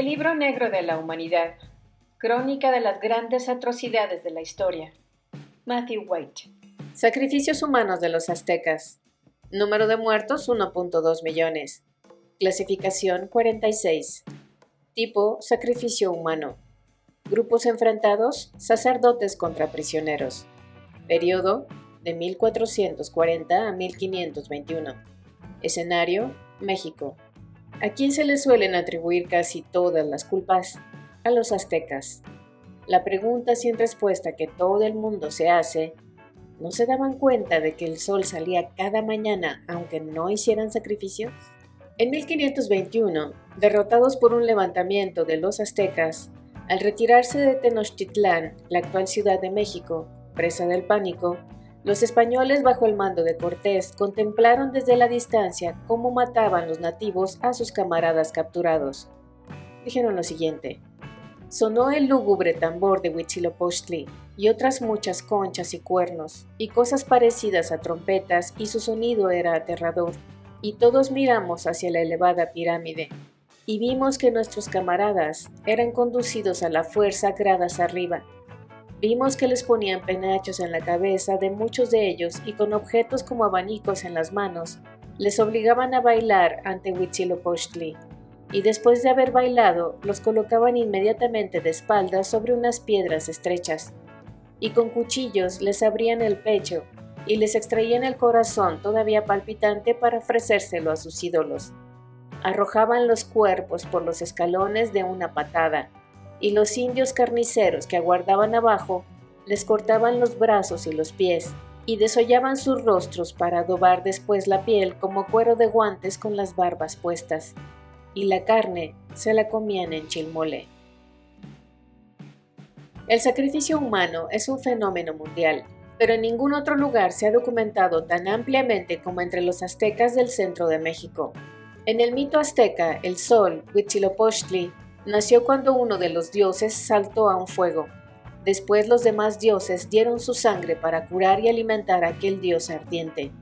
El libro negro de la humanidad, crónica de las grandes atrocidades de la historia. Matthew White. Sacrificios humanos de los aztecas. Número de muertos 1.2 millones. Clasificación 46. Tipo sacrificio humano. Grupos enfrentados, sacerdotes contra prisioneros. Periodo de 1440 a 1521. Escenario, México. ¿A quién se le suelen atribuir casi todas las culpas? A los aztecas. La pregunta sin respuesta que todo el mundo se hace: ¿no se daban cuenta de que el sol salía cada mañana aunque no hicieran sacrificios? En 1521, derrotados por un levantamiento de los aztecas, al retirarse de Tenochtitlán, la actual Ciudad de México, presa del pánico, los españoles bajo el mando de Cortés contemplaron desde la distancia cómo mataban los nativos a sus camaradas capturados. Dijeron lo siguiente: sonó el lúgubre tambor de Huitzilopochtli y otras muchas conchas y cuernos y cosas parecidas a trompetas, y su sonido era aterrador, y todos miramos hacia la elevada pirámide y vimos que nuestros camaradas eran conducidos a la fuerza gradas arriba. Vimos que les ponían penachos en la cabeza de muchos de ellos y con objetos como abanicos en las manos les obligaban a bailar ante Huitzilopochtli, y después de haber bailado los colocaban inmediatamente de espaldas sobre unas piedras estrechas, y con cuchillos les abrían el pecho y les extraían el corazón todavía palpitante para ofrecérselo a sus ídolos. Arrojaban los cuerpos por los escalones de una patada, y los indios carniceros que aguardaban abajo les cortaban los brazos y los pies, y desollaban sus rostros para adobar después la piel como cuero de guantes con las barbas puestas, y la carne se la comían en chilmole. El sacrificio humano es un fenómeno mundial, pero en ningún otro lugar se ha documentado tan ampliamente como entre los aztecas del centro de México. En el mito azteca, el sol, Huitzilopochtli, nació cuando uno de los dioses saltó a un fuego. Después los demás dioses dieron su sangre para curar y alimentar a aquel dios ardiente.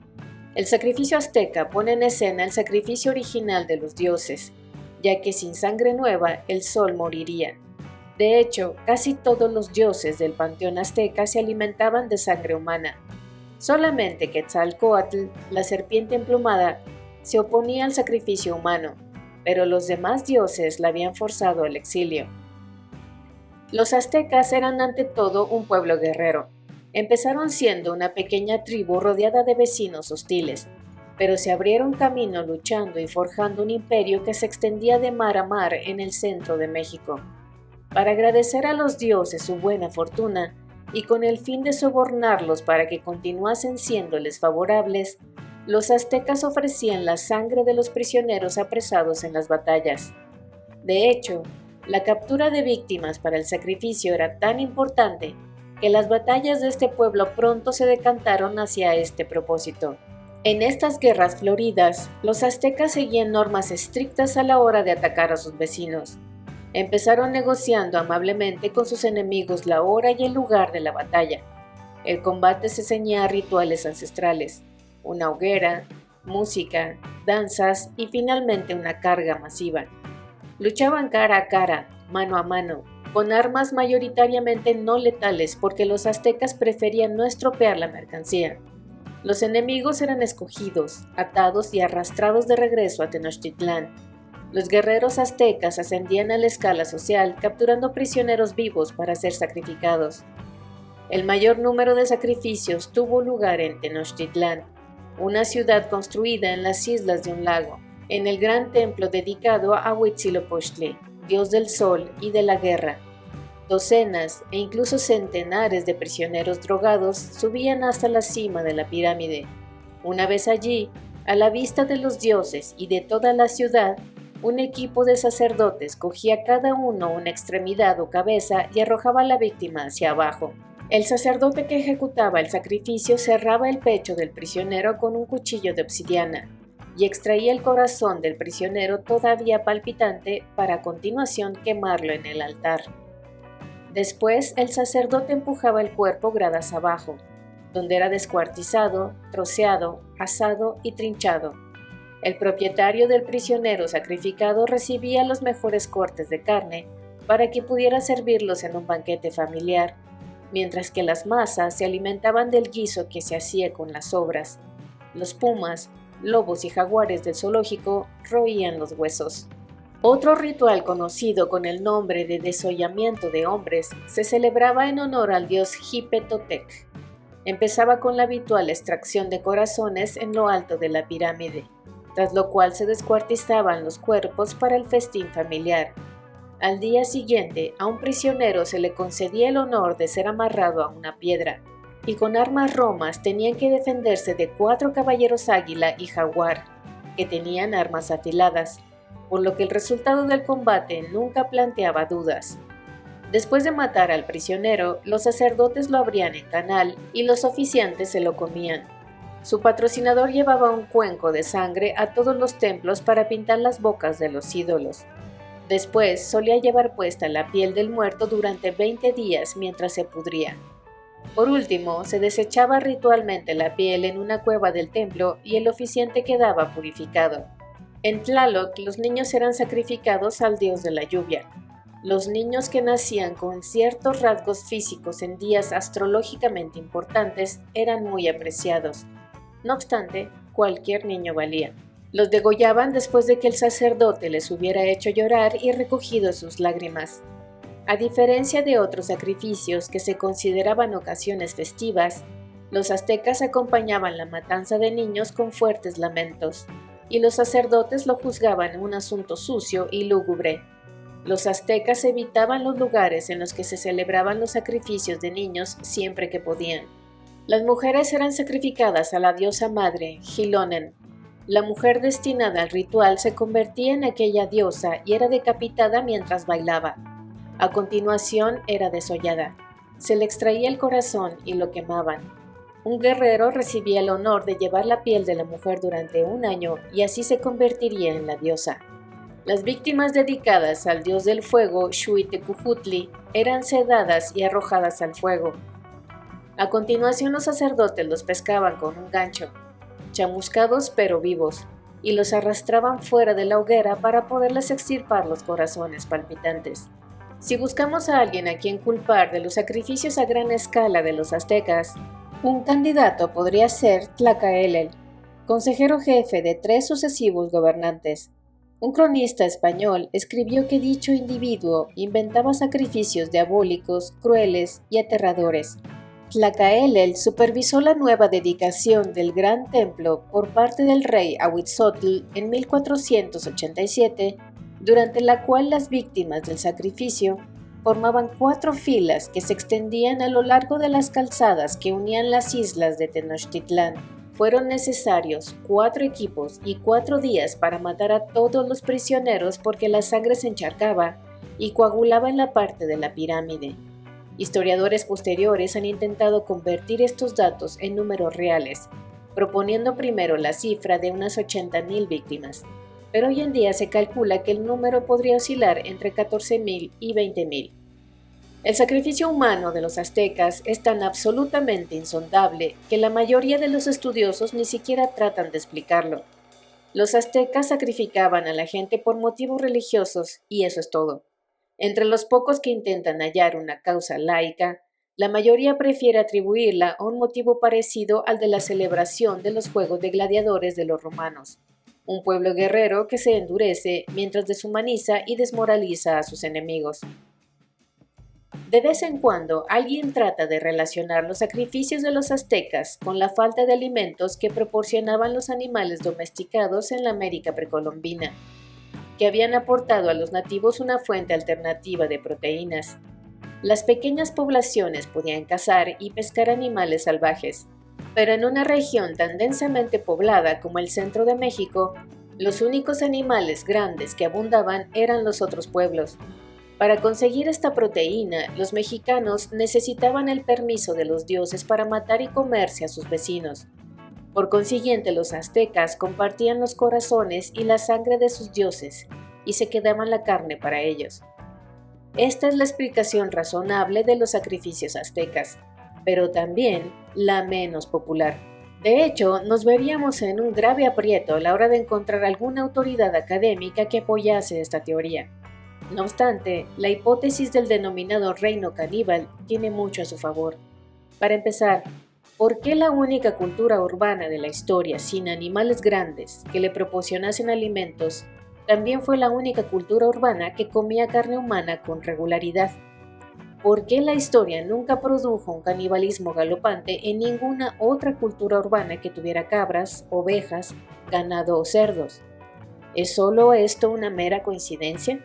El sacrificio azteca pone en escena el sacrificio original de los dioses, ya que sin sangre nueva el sol moriría. De hecho, casi todos los dioses del panteón azteca se alimentaban de sangre humana. Solamente Quetzalcóatl, la serpiente emplumada, se oponía al sacrificio humano, pero los demás dioses la habían forzado al exilio. Los aztecas eran ante todo un pueblo guerrero. Empezaron siendo una pequeña tribu rodeada de vecinos hostiles, pero se abrieron camino luchando y forjando un imperio que se extendía de mar a mar en el centro de México. Para agradecer a los dioses su buena fortuna y con el fin de sobornarlos para que continuasen siéndoles favorables, los aztecas ofrecían la sangre de los prisioneros apresados en las batallas. De hecho, la captura de víctimas para el sacrificio era tan importante que las batallas de este pueblo pronto se decantaron hacia este propósito. En estas guerras floridas, los aztecas seguían normas estrictas a la hora de atacar a sus vecinos. Empezaron negociando amablemente con sus enemigos la hora y el lugar de la batalla. El combate se ceñía a rituales ancestrales: una hoguera, música, danzas y finalmente una carga masiva. Luchaban cara a cara, mano a mano, con armas mayoritariamente no letales porque los aztecas preferían no estropear la mercancía. Los enemigos eran escogidos, atados y arrastrados de regreso a Tenochtitlán. Los guerreros aztecas ascendían a la escala social capturando prisioneros vivos para ser sacrificados. El mayor número de sacrificios tuvo lugar en Tenochtitlán, una ciudad construida en las islas de un lago, en el gran templo dedicado a Huitzilopochtli, dios del sol y de la guerra. Docenas e incluso centenares de prisioneros drogados subían hasta la cima de la pirámide. Una vez allí, a la vista de los dioses y de toda la ciudad, un equipo de sacerdotes cogía cada uno una extremidad o cabeza y arrojaba a la víctima hacia abajo. El sacerdote que ejecutaba el sacrificio cerraba el pecho del prisionero con un cuchillo de obsidiana y extraía el corazón del prisionero todavía palpitante para a continuación quemarlo en el altar. Después el sacerdote empujaba el cuerpo gradas abajo, donde era descuartizado, troceado, asado y trinchado. El propietario del prisionero sacrificado recibía los mejores cortes de carne para que pudiera servirlos en un banquete familiar, mientras que las masas se alimentaban del guiso que se hacía con las sobras. Los pumas, lobos y jaguares del zoológico roían los huesos. Otro ritual conocido con el nombre de desollamiento de hombres se celebraba en honor al dios Jipetotec. Empezaba con la habitual extracción de corazones en lo alto de la pirámide, tras lo cual se descuartizaban los cuerpos para el festín familiar. Al día siguiente, a un prisionero se le concedía el honor de ser amarrado a una piedra, y con armas romas tenían que defenderse de 4 caballeros águila y jaguar, que tenían armas afiladas, por lo que el resultado del combate nunca planteaba dudas. Después de matar al prisionero, los sacerdotes lo abrían en canal y los oficiantes se lo comían. Su patrocinador llevaba un cuenco de sangre a todos los templos para pintar las bocas de los ídolos. Después solía llevar puesta la piel del muerto durante 20 días mientras se pudría. Por último, se desechaba ritualmente la piel en una cueva del templo y el oficiante quedaba purificado. En Tlaloc, los niños eran sacrificados al dios de la lluvia. Los niños que nacían con ciertos rasgos físicos en días astrológicamente importantes eran muy apreciados. No obstante, cualquier niño valía. Los degollaban después de que el sacerdote les hubiera hecho llorar y recogido sus lágrimas. A diferencia de otros sacrificios que se consideraban ocasiones festivas, los aztecas acompañaban la matanza de niños con fuertes lamentos, y los sacerdotes lo juzgaban un asunto sucio y lúgubre. Los aztecas evitaban los lugares en los que se celebraban los sacrificios de niños siempre que podían. Las mujeres eran sacrificadas a la diosa madre, Xilonen. La mujer destinada al ritual se convertía en aquella diosa y era decapitada mientras bailaba. A continuación era desollada. Se le extraía el corazón y lo quemaban. Un guerrero recibía el honor de llevar la piel de la mujer durante 1 año y así se convertiría en la diosa. Las víctimas dedicadas al dios del fuego, Xuitecujutli, eran sedadas y arrojadas al fuego. A continuación los sacerdotes los pescaban con un gancho, chamuscados pero vivos, y los arrastraban fuera de la hoguera para poderles extirpar los corazones palpitantes. Si buscamos a alguien a quien culpar de los sacrificios a gran escala de los aztecas, un candidato podría ser Tlacaelel, consejero jefe de 3 sucesivos gobernantes. Un cronista español escribió que dicho individuo inventaba sacrificios diabólicos, crueles y aterradores. Tlacaelel supervisó la nueva dedicación del Gran Templo por parte del rey Ahuitzotl en 1487, durante la cual las víctimas del sacrificio formaban 4 filas que se extendían a lo largo de las calzadas que unían las islas de Tenochtitlán. Fueron necesarios 4 equipos y 4 días para matar a todos los prisioneros porque la sangre se encharcaba y coagulaba en la parte de la pirámide. Historiadores posteriores han intentado convertir estos datos en números reales, proponiendo primero la cifra de unas 80,000 víctimas, pero hoy en día se calcula que el número podría oscilar entre 14,000 y 20,000. El sacrificio humano de los aztecas es tan absolutamente insondable que la mayoría de los estudiosos ni siquiera tratan de explicarlo. Los aztecas sacrificaban a la gente por motivos religiosos y eso es todo. Entre los pocos que intentan hallar una causa laica, la mayoría prefiere atribuirla a un motivo parecido al de la celebración de los juegos de gladiadores de los romanos, un pueblo guerrero que se endurece mientras deshumaniza y desmoraliza a sus enemigos. De vez en cuando, alguien trata de relacionar los sacrificios de los aztecas con la falta de alimentos que proporcionaban los animales domesticados en la América precolombina, que habían aportado a los nativos una fuente alternativa de proteínas. Las pequeñas poblaciones podían cazar y pescar animales salvajes, pero en una región tan densamente poblada como el centro de México, los únicos animales grandes que abundaban eran los otros pueblos. Para conseguir esta proteína, los mexicanos necesitaban el permiso de los dioses para matar y comerse a sus vecinos. Por consiguiente, los aztecas compartían los corazones y la sangre de sus dioses, y se quedaban la carne para ellos. Esta es la explicación razonable de los sacrificios aztecas, pero también la menos popular. De hecho, nos veríamos en un grave aprieto a la hora de encontrar alguna autoridad académica que apoyase esta teoría. No obstante, la hipótesis del denominado reino caníbal tiene mucho a su favor. Para empezar, ¿por qué la única cultura urbana de la historia sin animales grandes que le proporcionasen alimentos también fue la única cultura urbana que comía carne humana con regularidad? ¿Por qué la historia nunca produjo un canibalismo galopante en ninguna otra cultura urbana que tuviera cabras, ovejas, ganado o cerdos? ¿Es solo esto una mera coincidencia?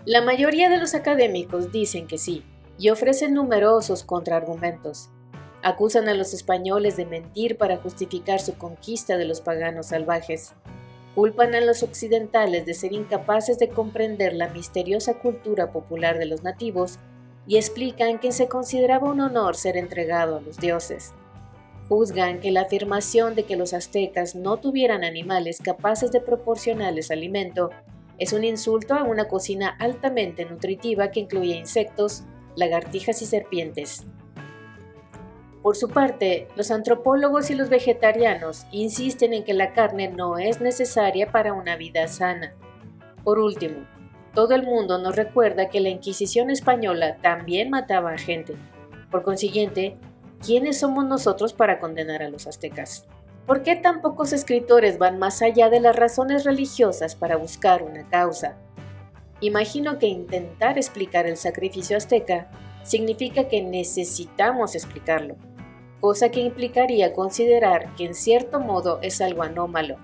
La mayoría de los académicos dicen que sí, y ofrecen numerosos contraargumentos. Acusan a los españoles de mentir para justificar su conquista de los paganos salvajes. Culpan a los occidentales de ser incapaces de comprender la misteriosa cultura popular de los nativos y explican que se consideraba un honor ser entregado a los dioses. Juzgan que la afirmación de que los aztecas no tuvieran animales capaces de proporcionarles alimento es un insulto a una cocina altamente nutritiva que incluye insectos, lagartijas y serpientes. Por su parte, los antropólogos y los vegetarianos insisten en que la carne no es necesaria para una vida sana. Por último, todo el mundo nos recuerda que la Inquisición española también mataba a gente. Por consiguiente, ¿quiénes somos nosotros para condenar a los aztecas? ¿Por qué tan pocos escritores van más allá de las razones religiosas para buscar una causa? Imagino que intentar explicar el sacrificio azteca significa que necesitamos explicarlo, cosa que implicaría considerar que en cierto modo es algo anómalo,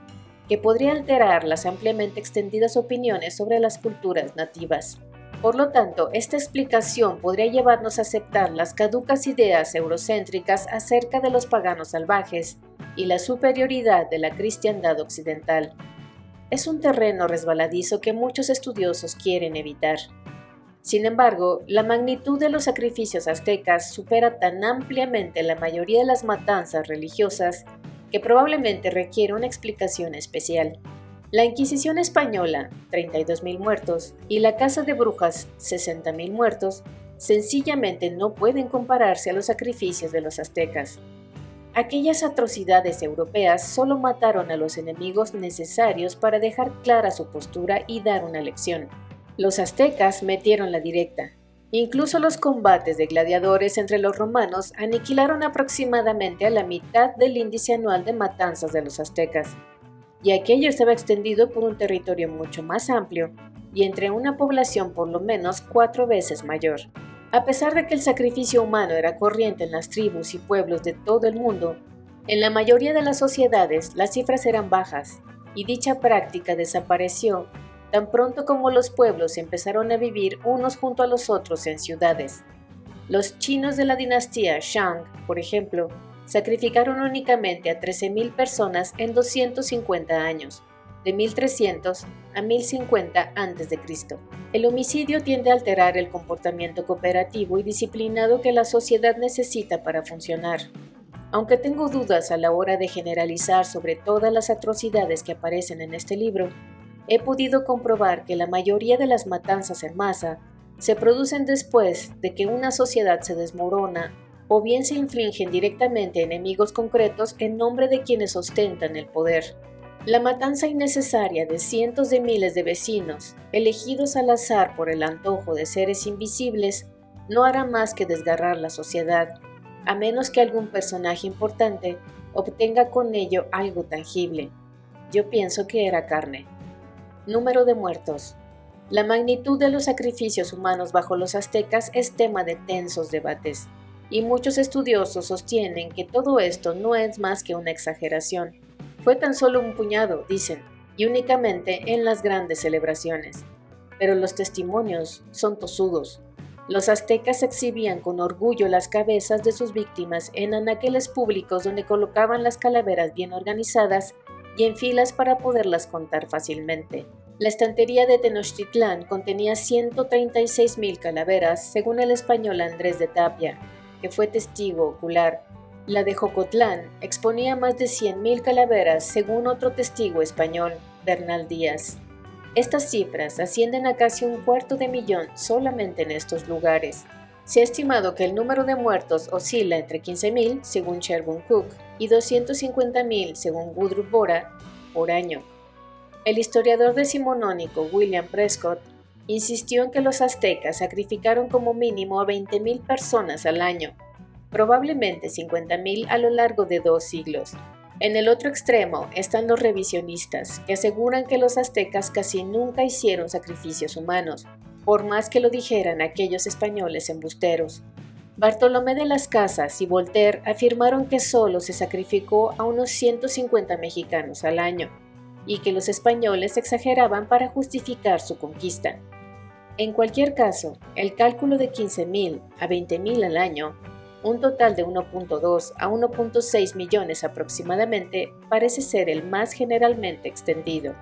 que podría alterar las ampliamente extendidas opiniones sobre las culturas nativas. Por lo tanto, esta explicación podría llevarnos a aceptar las caducas ideas eurocéntricas acerca de los paganos salvajes y la superioridad de la cristiandad occidental. Es un terreno resbaladizo que muchos estudiosos quieren evitar. Sin embargo, la magnitud de los sacrificios aztecas supera tan ampliamente la mayoría de las matanzas religiosas que probablemente requiere una explicación especial. La Inquisición española, 32.000 muertos, y la Caza de Brujas, 60.000 muertos, sencillamente no pueden compararse a los sacrificios de los aztecas. Aquellas atrocidades europeas solo mataron a los enemigos necesarios para dejar clara su postura y dar una lección. Los aztecas metieron la directa. Incluso los combates de gladiadores entre los romanos aniquilaron aproximadamente a la mitad del índice anual de matanzas de los aztecas, y aquello estaba extendido por un territorio mucho más amplio y entre una población por lo menos 4 veces mayor. A pesar de que el sacrificio humano era corriente en las tribus y pueblos de todo el mundo, en la mayoría de las sociedades las cifras eran bajas, y dicha práctica desapareció tan pronto como los pueblos empezaron a vivir unos junto a los otros en ciudades. Los chinos de la dinastía Shang, por ejemplo, sacrificaron únicamente a 13.000 personas en 250 años, de 1300 a 1050 a.C. El homicidio tiende a alterar el comportamiento cooperativo y disciplinado que la sociedad necesita para funcionar. Aunque tengo dudas a la hora de generalizar sobre todas las atrocidades que aparecen en este libro, he podido comprobar que la mayoría de las matanzas en masa se producen después de que una sociedad se desmorona o bien se infligen directamente a enemigos concretos en nombre de quienes ostentan el poder. La matanza innecesaria de cientos de miles de vecinos, elegidos al azar por el antojo de seres invisibles, no hará más que desgarrar la sociedad, a menos que algún personaje importante obtenga con ello algo tangible. Yo pienso que era carne. Número de muertos. La magnitud de los sacrificios humanos bajo los aztecas es tema de tensos debates, y muchos estudiosos sostienen que todo esto no es más que una exageración. Fue tan solo un puñado, dicen, y únicamente en las grandes celebraciones. Pero los testimonios son tosudos. Los aztecas exhibían con orgullo las cabezas de sus víctimas en anaqueles públicos donde colocaban las calaveras bien organizadas y en filas para poderlas contar fácilmente. La estantería de Tenochtitlán contenía 136.000 calaveras, según el español Andrés de Tapia, que fue testigo ocular. La de Jocotlán exponía más de 100.000 calaveras, según otro testigo español, Bernal Díaz. Estas cifras ascienden a casi 250.000 solamente en estos lugares. Se ha estimado que el número de muertos oscila entre 15.000, según Sherburne Cook, y 250.000, según Woodrow Bora, por año. El historiador decimonónico William Prescott insistió en que los aztecas sacrificaron como mínimo a 20.000 personas al año, probablemente 50.000 a lo largo de 2 siglos. En el otro extremo están los revisionistas, que aseguran que los aztecas casi nunca hicieron sacrificios humanos, por más que lo dijeran aquellos españoles embusteros. Bartolomé de las Casas y Voltaire afirmaron que solo se sacrificó a unos 150 mexicanos al año, y que los españoles exageraban para justificar su conquista. En cualquier caso, el cálculo de 15.000 a 20.000 al año, un total de 1.2 a 1.6 millones aproximadamente, parece ser el más generalmente extendido.